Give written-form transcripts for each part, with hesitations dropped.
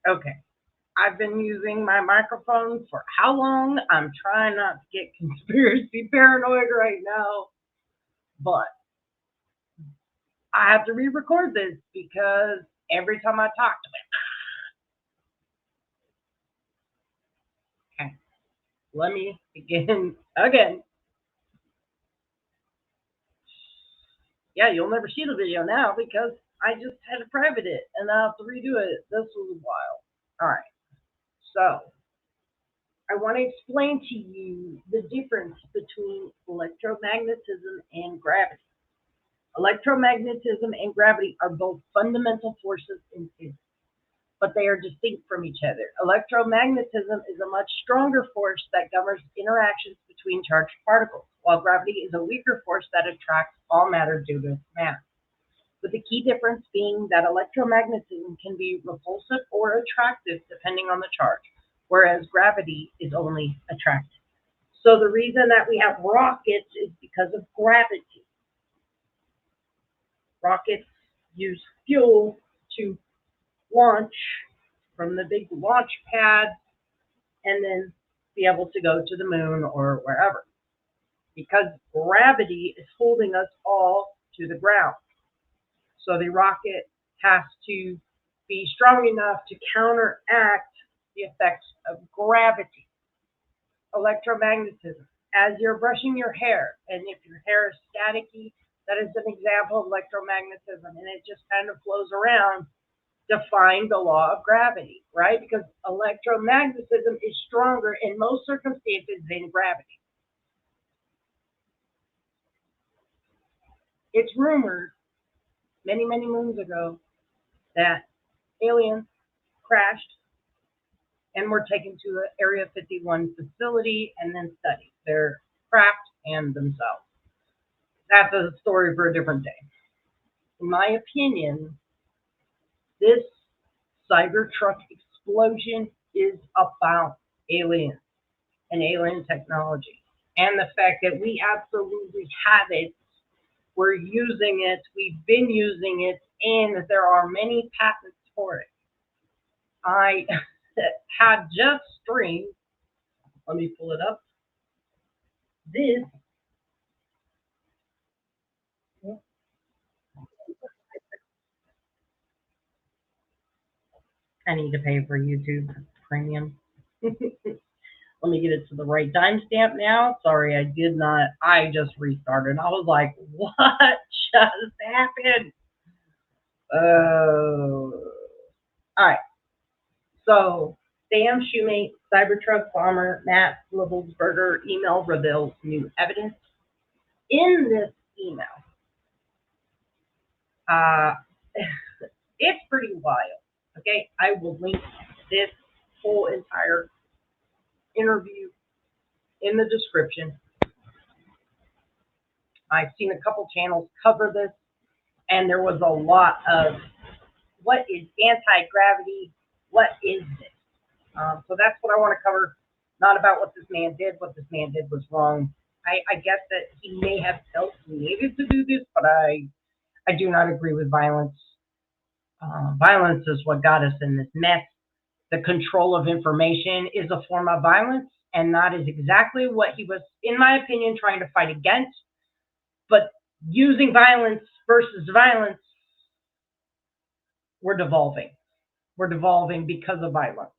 Okay. I've been using my microphone for how long? I'm trying not to get conspiracy paranoid right now, but I have to re-record this because every time I talk to it. Okay, let me begin again. Yeah, you'll never see the video now because I just had to private it and I have to redo it. This was a while. All right, so I want to explain to you the difference between electromagnetism and gravity. Electromagnetism and gravity are both fundamental forces in physics, but they are distinct from each other. Electromagnetism is a much stronger force that governs interactions between charged particles, while gravity is a weaker force that attracts all matter due to its mass. With the key difference being that electromagnetism can be repulsive or attractive depending on the charge, whereas gravity is only attractive. So the reason that we have rockets is because of gravity. Rockets use fuel to launch from the big launch pad and then be able to go to the moon or wherever. Because gravity is holding us all to the ground. So the rocket has to be strong enough to counteract the effects of gravity. Electromagnetism. As you're brushing your hair, and if your hair is staticky, that is an example of electromagnetism, and it just kind of flows around, defying the law of gravity, right? Because electromagnetism is stronger in most circumstances than gravity. It's rumored many, many moons ago that aliens crashed and were taken to the Area 51 facility and then studied their craft and themselves. That's a story for a different day. In my opinion, this Cybertruck explosion is about aliens and alien technology and the fact that we absolutely have it. We're using it, we've been using it, and there are many patents for it. I had just streamed, let me pull it up, this. I need to pay for YouTube Premium. Let me get it to the right timestamp now. Sorry, I did not. I just restarted. I was like, what just happened? All right. So, Sam Shoemate, Cybertruck bomber, Matt Livelsberger email reveals new evidence. In this email, uh, it's pretty wild. Okay, I will link this whole entire interview in the description. I've seen a couple channels cover this, and there was a lot of what is anti-gravity, what is this? So that's what I want to cover, not about what this man did. What this man did was wrong. I guess that he may have felt he needed to do this, but I do not agree with violence. Violence is what got us in this mess. The control of information is a form of violence, and that is exactly what he was, in my opinion, trying to fight against. But using violence versus violence, we're devolving. We're devolving because of violence,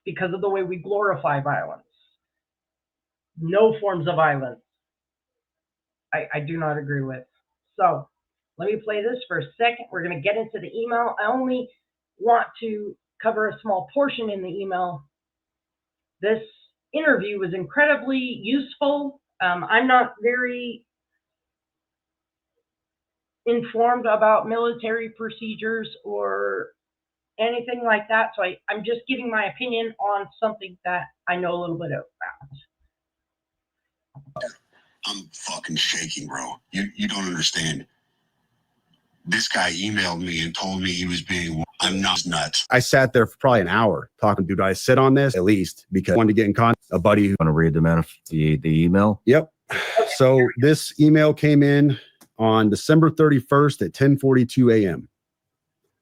because of the way we glorify violence. No forms of violence I do not agree with. So let me play this for a second. We're going to get into the email. I only want to cover a small portion in the email. This interview was incredibly useful. I'm not very informed about military procedures or anything like that, so I'm just giving my opinion on something that I know a little bit about. I'm fucking shaking, bro. You don't understand. This guy emailed me and told me he was being. I'm not nuts. I sat there for probably an hour talking. Dude, I sit on this at least because I wanted to get in contact. A buddy who want to read the email. Yep. So this email came in on December 31st at 10:42 a.m.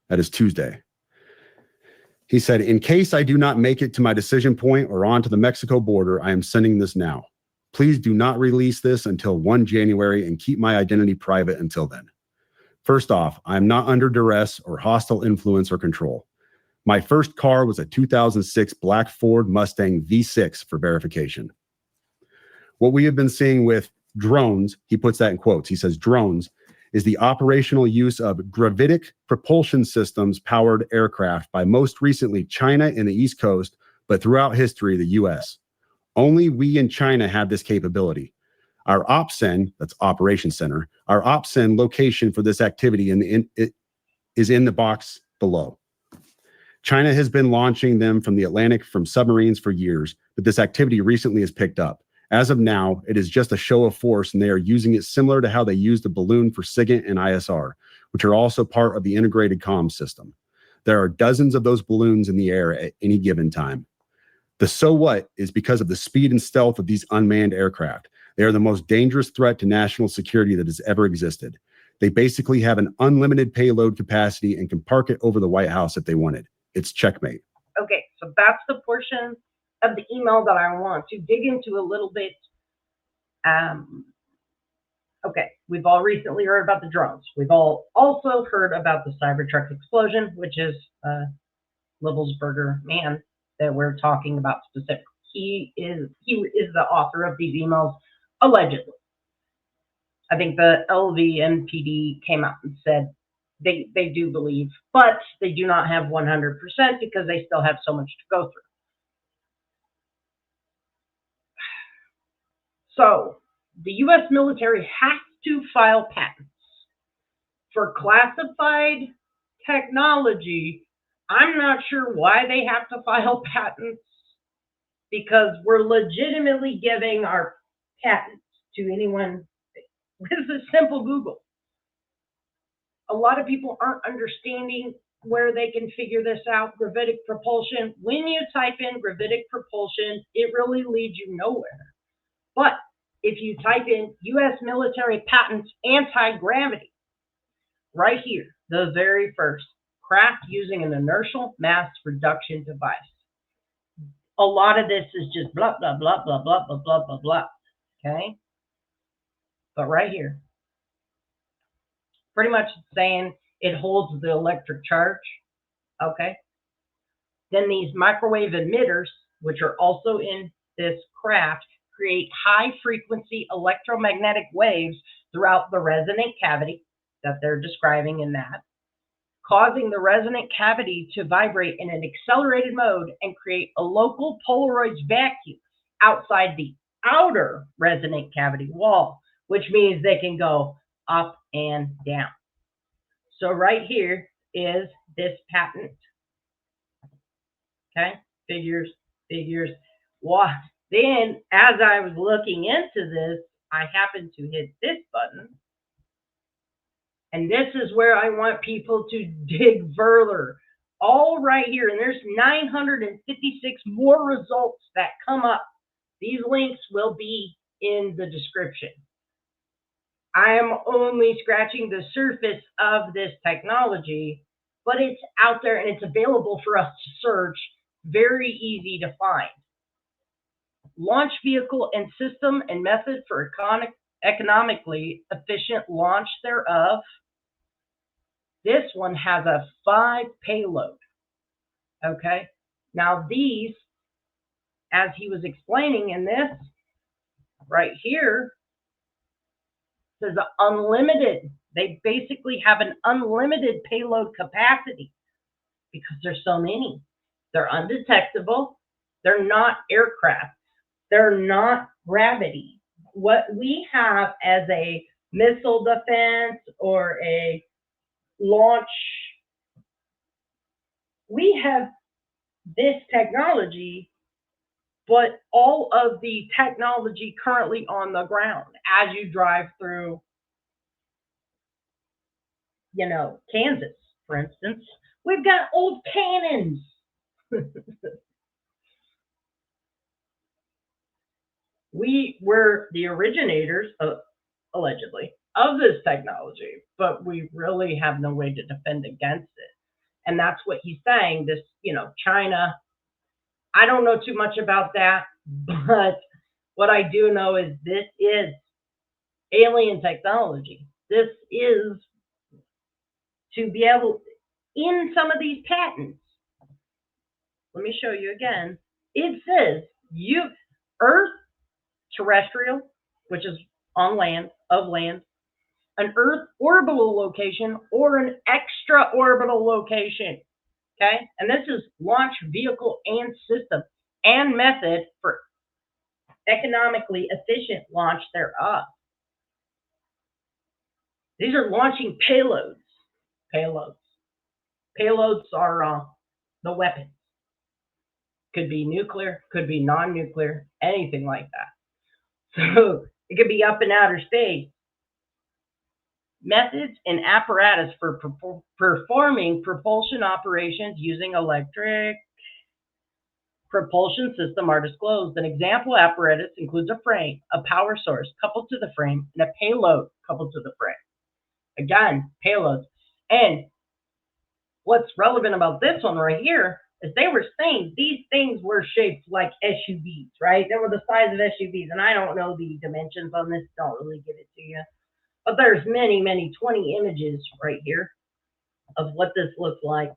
That is Tuesday. He said, in case I do not make it to my decision point or onto the Mexico border, I am sending this now. Please do not release this until 1 January and keep my identity private until then. First off, I am not under duress or hostile influence or control. My first car was a 2006 black Ford Mustang V6 for verification. What we have been seeing with drones, he puts that in quotes, he says drones, is the operational use of gravitic propulsion systems powered aircraft by most recently China and the East Coast, but throughout history, the US. Only we in China have this capability. Our OPSEN, that's Operations Center, our OPSEN location for this activity is in the box below. China has been launching them from the Atlantic from submarines for years, but this activity recently has picked up. As of now, it is just a show of force, and they are using it similar to how they used the balloon for SIGINT and ISR, which are also part of the integrated comms system. There are dozens of those balloons in the air at any given time. The so what is because of the speed and stealth of these unmanned aircraft. They are the most dangerous threat to national security that has ever existed. They basically have an unlimited payload capacity and can park it over the White House if they wanted. It's checkmate. Okay, so that's the portion of the email that I want to dig into a little bit. Okay, we've all recently heard about the drones. We've all also heard about the Cybertruck explosion, which is Livelsberger man that we're talking about specifically. He is the author of these emails, allegedly. I think the LVMPD came out and said they do believe, but they do not have 100% because they still have so much to go through. So the U.S. military has to file patents for classified technology. I'm not sure why they have to file patents, because we're legitimately giving our patents to anyone with a simple Google. A lot of people aren't understanding where they can figure this out. Gravitic propulsion, when you type in gravitic propulsion, it really leads you nowhere. But if you type in U.S. military patents anti-gravity, right here, the very first, craft using an inertial mass reduction device. A lot of this is just blah, blah, blah, blah, blah, blah, blah, blah, blah, okay? But right here, pretty much saying it holds the electric charge, okay? Then these microwave emitters, which are also in this craft, create high-frequency electromagnetic waves throughout the resonant cavity that they're describing in that, causing the resonant cavity to vibrate in an accelerated mode and create a local Polaroid vacuum outside the outer resonant cavity wall, which means they can go up and down. So right here is this patent. Okay, figures. What? Then, as I was looking into this, I happened to hit this button. And this is where I want people to dig further. All right here, and there's 956 more results that come up. These links will be in the description. I am only scratching the surface of this technology, but it's out there and it's available for us to search. Very easy to find. Launch vehicle and system and method for economically efficient launch thereof. This one has a 5 payload. Okay. Now these, as he was explaining in this right here, says unlimited. They basically have an unlimited payload capacity because there's so many. They're undetectable. They're not aircraft. They're not gravity. What we have as a missile defense or a launch, we have this technology, but all of the technology currently on the ground as you drive through, Kansas, for instance, we've got old cannons. We were the originators, allegedly, of this technology, but we really have no way to defend against it. And that's what he's saying. This, China, I don't know too much about that, but what I do know is this is alien technology. This is to be able, in some of these patents, let me show you again. It says Earth, terrestrial, which is on land, of land, an Earth orbital location, or an extra orbital location. Okay? And this is launch vehicle and system and method for economically efficient launch thereof. These are launching payloads. Payloads are the weapons. Could be nuclear, could be non-nuclear, anything like that. So it could be up in outer space. Methods and apparatus for performing propulsion operations using electric propulsion system are disclosed. An example apparatus includes a frame, a power source coupled to the frame, and a payload coupled to the frame. Again, payloads. And what's relevant about this one right here is they were saying these things were shaped like SUVs, right? They were the size of SUVs, and I don't know the dimensions on this, don't really give it to you. But there's many, 20 images right here of what this looks like.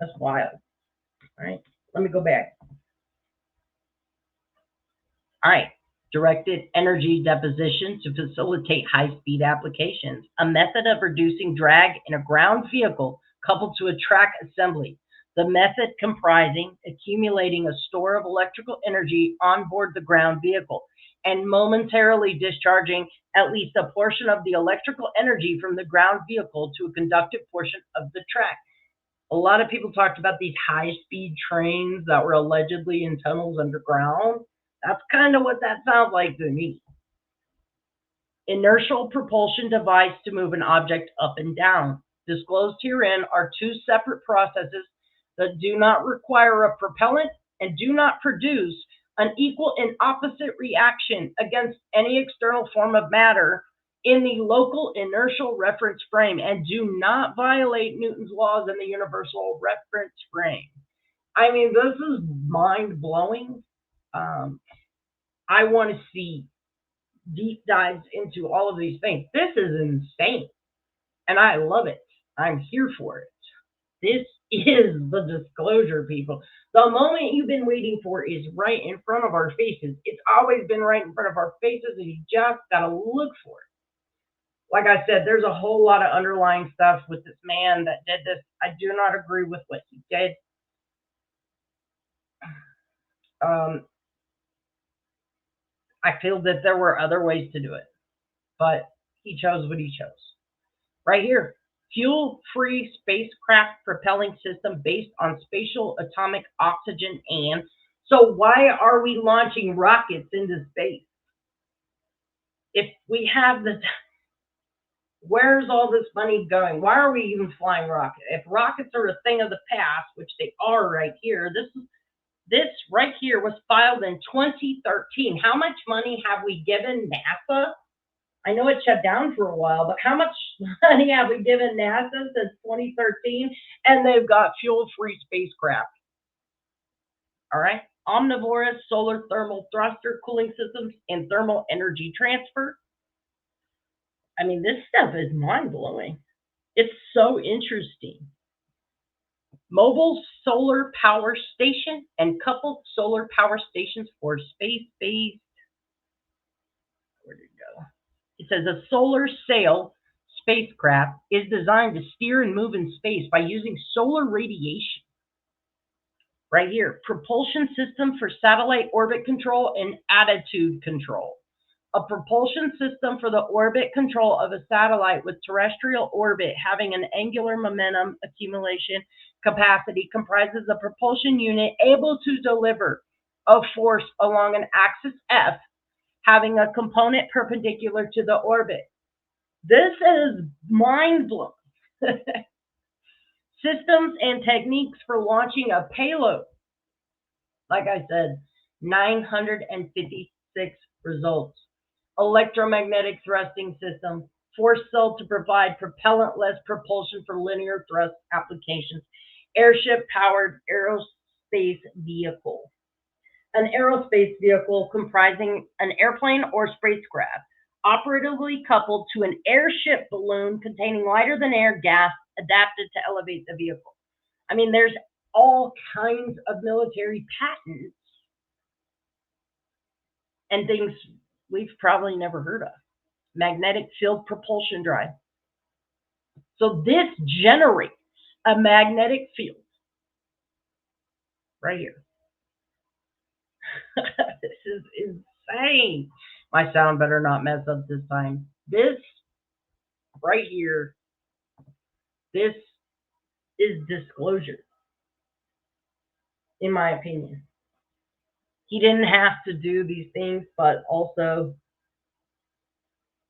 That's wild. All right, let me go back. All right, directed energy deposition to facilitate high-speed applications, a method of reducing drag in a ground vehicle coupled to a track assembly. The method comprising accumulating a store of electrical energy on board the ground vehicle and momentarily discharging at least a portion of the electrical energy from the ground vehicle to a conductive portion of the track. A lot of people talked about these high-speed trains that were allegedly in tunnels underground. That's kind of what that sounds like to me. Inertial propulsion device to move an object up and down. Disclosed herein are two separate processes that do not require a propellant and do not produce an equal and opposite reaction against any external form of matter in the local inertial reference frame and do not violate Newton's laws in the universal reference frame. I mean, this is mind-blowing. I want to see deep dives into all of these things. This is insane, and I love it. I'm here for it. This is the disclosure, people. The moment you've been waiting for is right in front of our faces. It's always been right in front of our faces, and you just got to look for it. Like I said, there's a whole lot of underlying stuff with this man that did this. I do not agree with what he did. I feel that there were other ways to do it, but he chose what he chose. Right here, fuel-free spacecraft propelling system based on spatial atomic oxygen. And so why are we launching rockets into space? If we have the, where's all this money going? Why are we even flying rockets? If rockets are a thing of the past, which they are right here, this right here was filed in 2013. How much money have we given NASA? I know it shut down for a while, but how much money have we given NASA since 2013? And they've got fuel-free spacecraft. All right. Omnivorous solar thermal thruster cooling systems and thermal energy transfer. I mean, this stuff is mind-blowing. It's so interesting. Mobile solar power station and coupled solar power stations for space-based. Where did it go? It says a solar sail spacecraft is designed to steer and move in space by using solar radiation. Right here, propulsion system for satellite orbit control and attitude control. A propulsion system for the orbit control of a satellite with terrestrial orbit having an angular momentum accumulation capacity comprises a propulsion unit able to deliver a force along an axis F having a component perpendicular to the orbit. This is mind-blowing. Systems and techniques for launching a payload. Like I said, 956 results. Electromagnetic thrusting system, force cell to provide propellant-less propulsion for linear thrust applications. Airship-powered aerospace vehicle. An aerospace vehicle comprising an airplane or spacecraft, operatively coupled to an airship balloon containing lighter than air gas adapted to elevate the vehicle. I mean, there's all kinds of military patents and things we've probably never heard of. Magnetic field propulsion drive. So this generates a magnetic field right here. This is insane. My sound better not mess up this time. This right here, this is disclosure, in my opinion. He didn't have to do these things, but also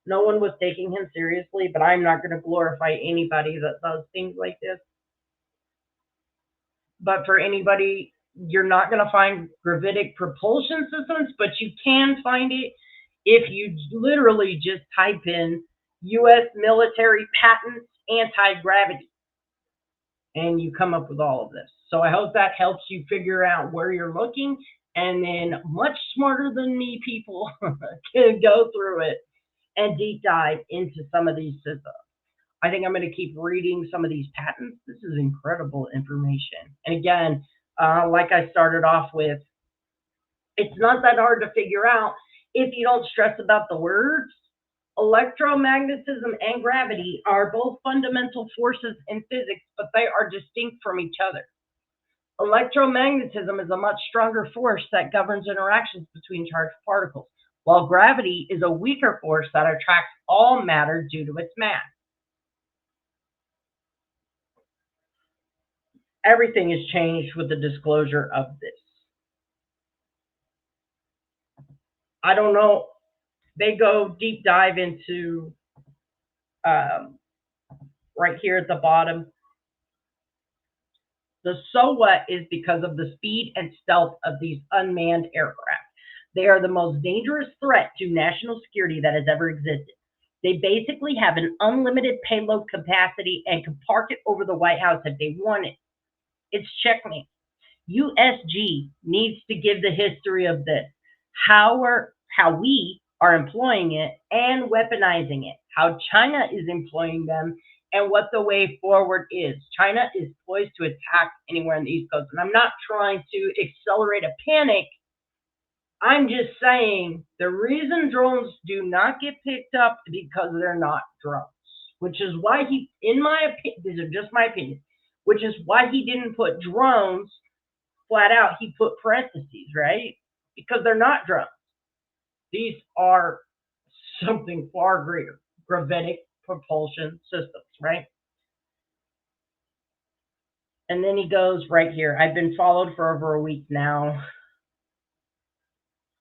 no one was taking him seriously, but I'm not going to glorify anybody that does things like this. But for anybody, you're not going to find gravitic propulsion systems, but you can find it if you literally just type in U.S. military patents anti-gravity, and you come up with all of this. So I hope that helps you figure out where you're looking, and then much smarter than me people can go through it and deep dive into some of these systems. I think I'm going to keep reading some of these patents. This is incredible information. And again, like I started off with, it's not that hard to figure out if you don't stress about the words. Electromagnetism and gravity are both fundamental forces in physics, but they are distinct from each other. Electromagnetism is a much stronger force that governs interactions between charged particles, while gravity is a weaker force that attracts all matter due to its mass. Everything has changed with the disclosure of this. I don't know. They go deep dive into right here at the bottom. The so what is because of the speed and stealth of these unmanned aircraft. They are the most dangerous threat to national security that has ever existed. They basically have an unlimited payload capacity and can park it over the White House if they want it. It's checkmate. USG needs to give the history of this, how we are employing it and weaponizing it, how China is employing them, and what the way forward is. China is poised to attack anywhere on the East Coast. And I'm not trying to accelerate a panic. I'm just saying the reason drones do not get picked up is because they're not drones, which is why he, in my opinion, these are just my opinion, which is why he didn't put drones flat out. He put parentheses, right? Because they're not drones. These are something far greater, gravitic propulsion systems, right? And then he goes right here. I've been followed for over a week now.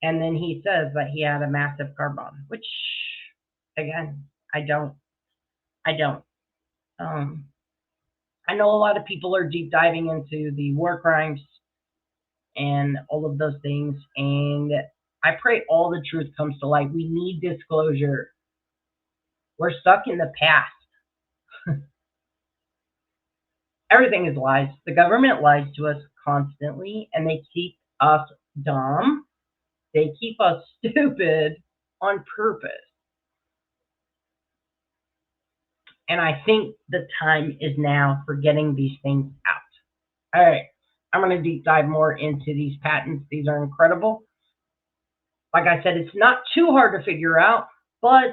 And then he says that he had a massive car bomb, which, again, I don't. I know a lot of people are deep diving into the war crimes and all of those things. And I pray all the truth comes to light. We need disclosure. We're stuck in the past. Everything is lies. The government lies to us constantly, and they keep us dumb. They keep us stupid on purpose. And I think the time is now for getting these things out. All right. I'm going to deep dive more into these patents. These are incredible. Like I said, it's not too hard to figure out, but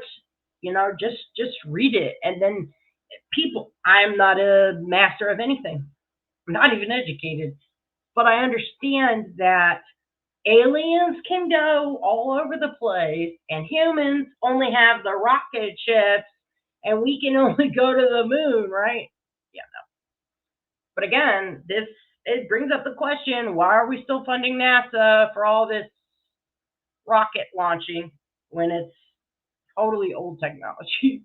you know, just read it. And then people, I'm not a master of anything. I'm not even educated, but I understand that aliens can go all over the place and humans only have the rocket ships and we can only go to the moon, right? Yeah, no. But again, it brings up the question, why are we still funding NASA for all this rocket launching when it's totally old technology?